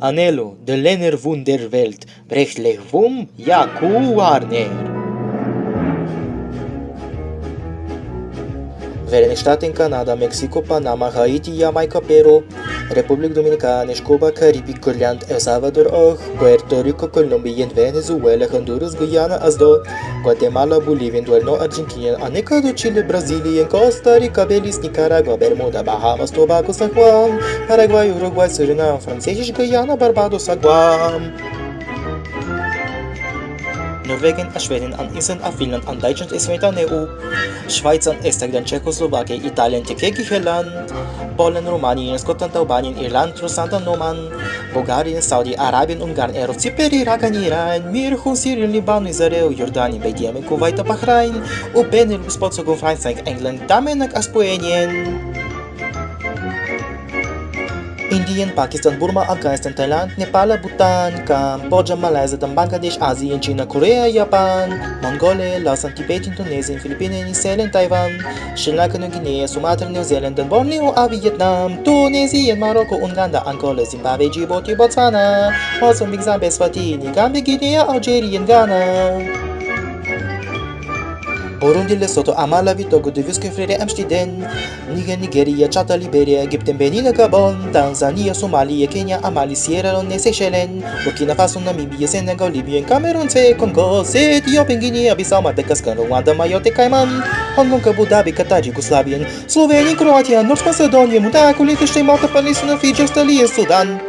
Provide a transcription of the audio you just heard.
Anhelo de l'ener Wunderwelt, brechlich wum, ja Warner. Estado em Canadá, México, Panamá, Haiti, Jamaica, Peru, República Dominicana, Cuba, Caribe, Irlanda, El Salvador, Puerto Rico, Colômbia, Venezuela, Honduras, Guiana, Asdo, Guatemala, Bolívia, Argentina, América do Chile, Brasília, Costa Rica, Belize, Nicarágua, Bermuda, Bahamas, Tobago, San Juan, Paraguai, Uruguai, Suriname, Französisch, Guyana, Barbados, Guam. Norwegen, Schweden, Island, Finnland, Deutschland, Estland, EU, Schweiz, Estland, Tschechoslowakei, Italien, Griechenland, Polen, Rumänien, Schottland, Albanien, Irland, Russland, Oman, Bulgarien, Saudi-Arabien, Ungarn, Zypern, Irak, Iran, Mirko, Syrien, Libanon, Israel, Jordanien, Yemen, Kuwait, Bahrain, Benelux, Portugal, Frankreich, England, Dänemark, Spanien, Indien, Pakistan, Burma, Afghanistan, Thailand, Nepal, Bhutan, Cambodia, Malaysia, Bangladesh, Asien, China, Korea, Japan, Mongolia, Laos, Tibet, Indonesien, Philippinen, New Zealand, Taiwan, Sri Lanka, New Guinea, Sumatra, New Zealand, Borneo, Vietnam, Tunisia, Morocco, Uganda, Angola, Zimbabwe, Djibouti, Botswana, Mozambique, Zambia, Eswatini, Gambia, Guinea, Algeria, Ghana. Burundi, Lesotho, Malawi, Togo, Devusque, Freire, Amsterdam, Niger, Nigeria, Chad, Liberia, Ägypten, Benin, Gabon, Tanzania, Somalia, Kenya, Mali, Sierra Leone, Seychelles, Burkina Faso, Namibia, Senegal, Libya, Cameroon, Congo, Ethiopia, Guinea, Bissau, Madagascar, Rwanda, Mayotte, Cayman, Hong Kong, Abu Dhabi, Qatar, Yugoslavia, Slovenia, Croatia, North Macedonia, Monaco, Liechtenstein, Malta, Palestina, Fiji, Australia, Sudan.